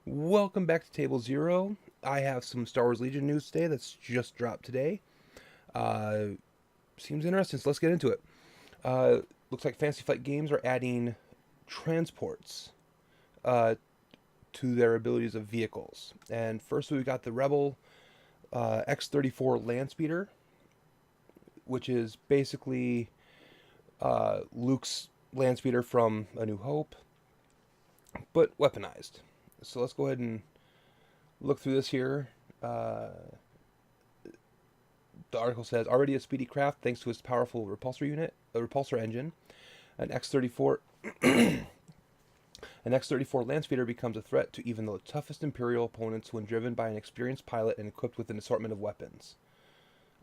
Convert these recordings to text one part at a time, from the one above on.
Welcome back to Table Zero. I have some Star Wars Legion news today that's just dropped today. Uh, Seems interesting, so let's get into it. Uh, Looks like Fantasy Flight Games are adding transports uh, to their abilities of vehicles. And first, we got the Rebel X-34 Landspeeder, which is basically Luke's Landspeeder from A New Hope, but weaponized. So let's go ahead and look through this here. Uh, The article says already a speedy craft thanks to its powerful repulsor engine. An X-34 an X-34 Landspeeder becomes a threat to even the toughest Imperial opponents when driven by an experienced pilot and equipped with an assortment of weapons.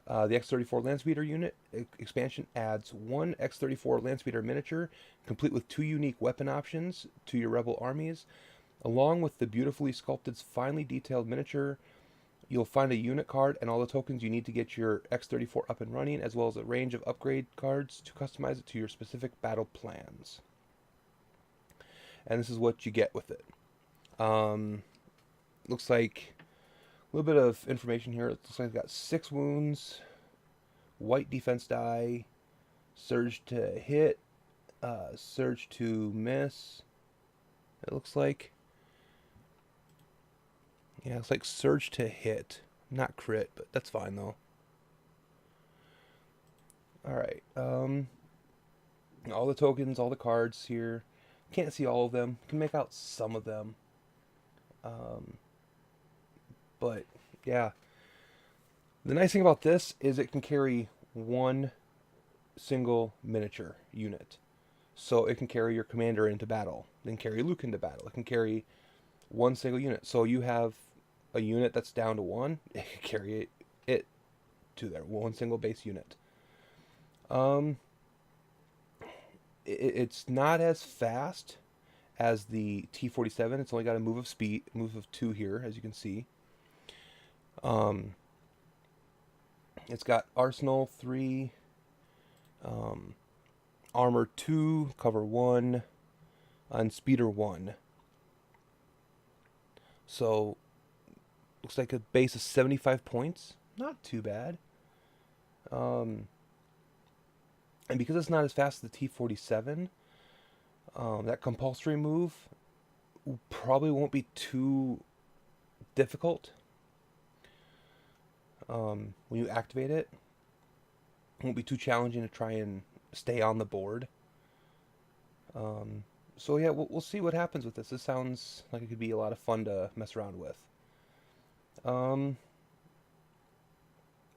The X-34 Landspeeder unit expansion adds one X-34 Landspeeder miniature, complete with two unique weapon options to your Rebel armies, along with the beautifully sculpted, finely detailed miniature. You'll find a unit card and all the tokens you need to get your X-34 up and running, as well as a range of upgrade cards to customize it to your specific battle plans. And this is what you get with it. Um, Looks like a little bit of information here. It looks like it's got 6 wounds, white defense die, surge to hit, surge to miss. It looks like, yeah, it's like surge to hit, not crit, but that's fine though. All right. All the tokens, all the cards here. Can't see all of them. Can make out some of them. Um, but yeah, the nice thing about this is it can carry one single miniature unit. So it can carry your commander into battle, then carry Luke into battle. It can carry one single unit. So you have a unit that's down to one, it can carry it to there, one single base unit. Um, it's not as fast as the T-47. It's only got a move of 2 here, as you can see. Um, it's got Arsenal 3, um, Armor 2, Cover 1, and Speeder 1. So, looks like a base of 75 points. Not too bad. Um, and because it's not as fast as the T-47, that compulsory move probably won't be too difficult when you activate it. It won't be too challenging to try and stay on the board. So yeah, we'll see what happens with this. This sounds like it could be a lot of fun to mess around with. Um,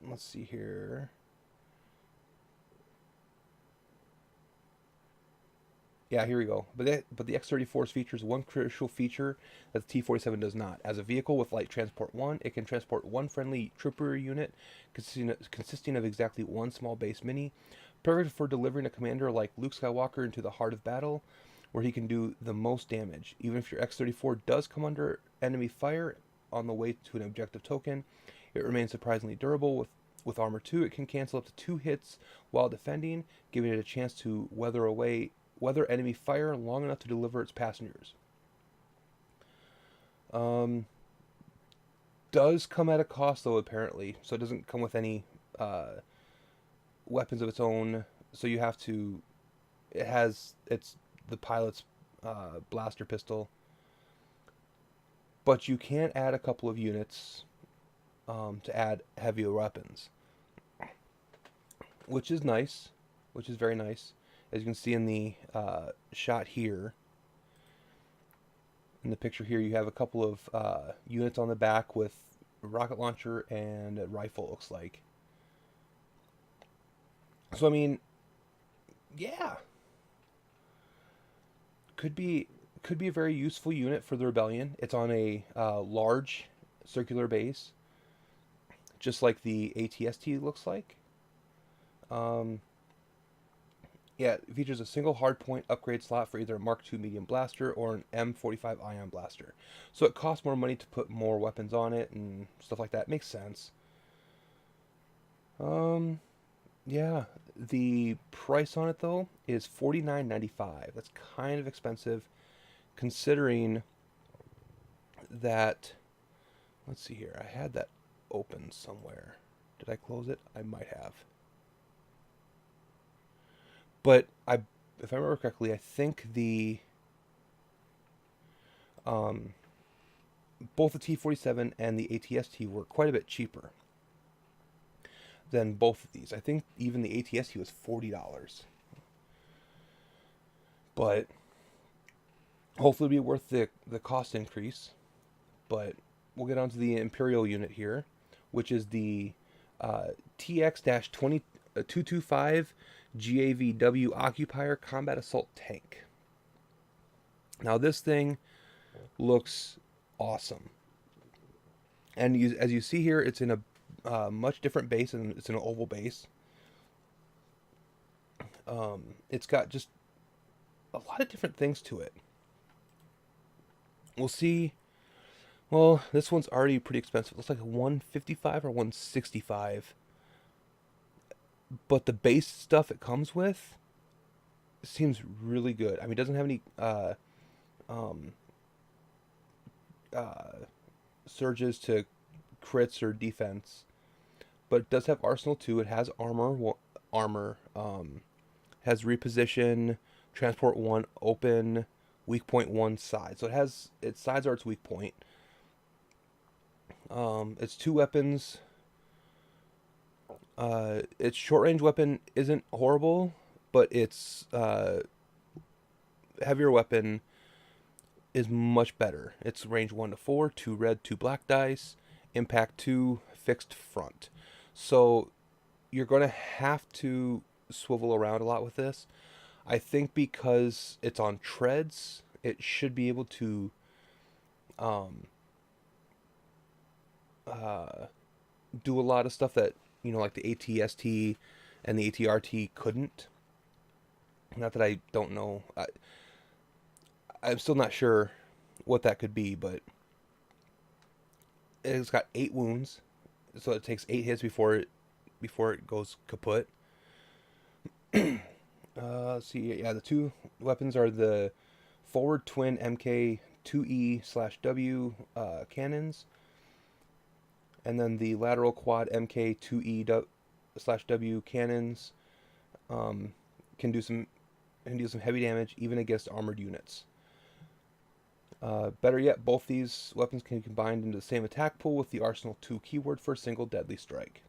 let's see here. Yeah, here we go. But the X-34's features one crucial feature that the T-47 does not. As a vehicle with light transport 1, it can transport one friendly trooper unit consisting of exactly one small base mini, perfect for delivering a commander like Luke Skywalker into the heart of battle, where he can do the most damage. Even if your X-34 does come under enemy fire on the way to an objective token, it remains surprisingly durable. With Armor 2, it can cancel up to 2 hits while defending, giving it a chance to weather enemy fire long enough to deliver its passengers. Um, does come at a cost though, apparently, so it doesn't come with any weapons of its own. So you have to. It's the pilot's blaster pistol, but you can add a couple of units to add heavier weapons, which is nice, which is very nice. As you can see in the shot here, in the picture here, you have a couple of units on the back with a rocket launcher and a rifle, it looks like. So, I mean, yeah, could be could be a very useful unit for the rebellion. It's on a large circular base, just like the ATST looks like. Um, yeah, it features a single hardpoint upgrade slot for either a Mark II medium blaster or an M45 ion blaster. So it costs more money to put more weapons on it and stuff like that. Makes sense. Um, yeah, the price on it though is $49.95. That's kind of expensive considering that, let's see here, I had that open somewhere. Did I close it? I might have. But if I remember correctly, I think both the T47 and the ATST were quite a bit cheaper than both of these. I think even the ATST was $40. But hopefully it'll be worth the cost increase. But we'll get on to the Imperial unit here, which is the TX-225 GAVW Occupier Combat Assault Tank. Now this thing looks awesome. And as you see here, it's in a much different base, and it's in an oval base. It's got just a lot of different things to it. We'll see. Well, this one's already pretty expensive. It looks like a 155 or 165. But the base stuff it comes with seems really good. I mean, it doesn't have any surges to crits or defense, but it does have Arsenal 2. It has armor, has reposition, transport 1, open, weak point 1 side. So its sides are its weak point. Its 2 weapons. Its short range weapon isn't horrible, but its heavier weapon is much better. It's range 1 to 4, 2 red, 2 black dice, impact 2, fixed front. So you're going to have to swivel around a lot with this. I think because it's on treads, it should be able to do a lot of stuff that, like the ATST and the ATRT couldn't. Not that I don't know. I'm still not sure what that could be, but it's got 8 wounds, so it takes 8 hits before it goes kaput. Let's see. Yeah, the 2 weapons are the forward twin MK2E/W cannons, and then the lateral quad MK2E/W cannons can do some heavy damage even against armored units. Better yet, both these weapons can be combined into the same attack pool with the Arsenal 2 keyword for a single deadly strike.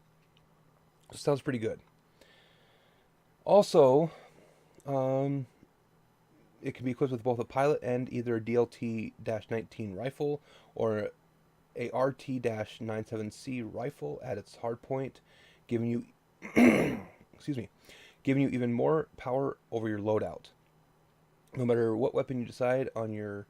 So sounds pretty good. Also, it can be equipped with both a pilot and either a DLT-19 rifle or a RT-97C rifle at its hardpoint, giving you giving you even more power over your loadout. No matter what weapon you decide on, your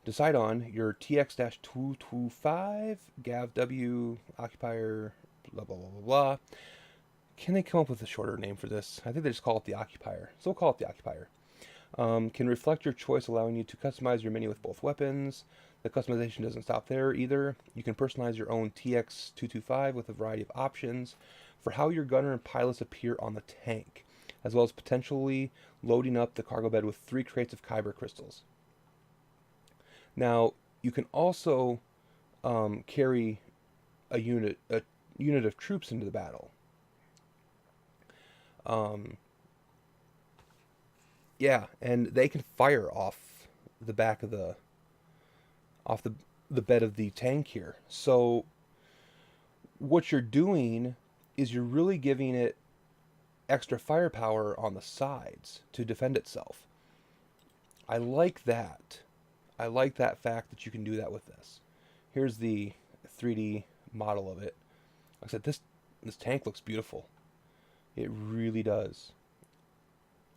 TX-225 GAVW Occupier, blah blah blah blah blah. Can they come up with a shorter name for this? I think they just call it the Occupier. So we'll call it the Occupier. Can reflect your choice, allowing you to customize your menu with both weapons. The customization doesn't stop there either. You can personalize your own TX-225 with a variety of options for how your gunner and pilots appear on the tank, as well as potentially loading up the cargo bed with 3 crates of Kyber crystals. Now, you can also carry a unit of troops into the battle. Yeah, and they can fire off the back of the bed of the tank here. So what you're doing is you're really giving it extra firepower on the sides to defend itself. I like that. I like that fact that you can do that with this. Here's the 3D model of it. Like I said, this tank looks beautiful. It really does.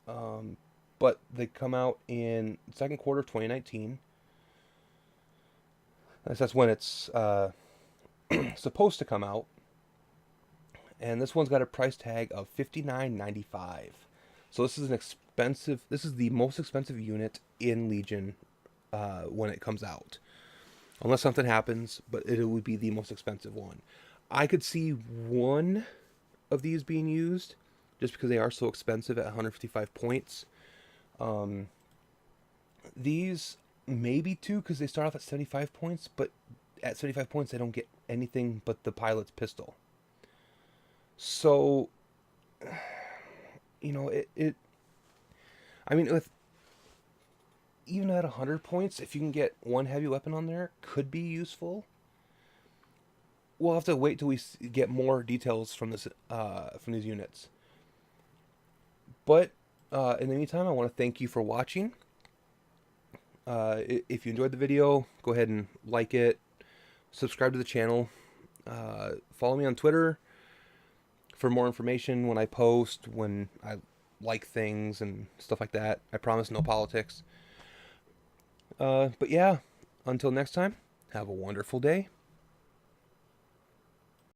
But they come out in the second quarter of 2019. That's when it's supposed to come out. And this one's got a price tag of $59.95. So this is an expensive. This is the most expensive unit in Legion when it comes out, unless something happens. But it would be the most expensive one. I could see one of these being used, just because they are so expensive at 155 points. These maybe 2 because they start off at 75 points, but at 75 points they don't get anything but the pilot's pistol. So, I mean, with even at 100 points, if you can get one heavy weapon on there, could be useful. We'll have to wait till we get more details from these units. But in the meantime, I want to thank you for watching. If you enjoyed the video, go ahead and like it, subscribe to the channel, follow me on Twitter for more information when I post, when I like things and stuff like that. I promise no politics. But yeah, until next time, have a wonderful day.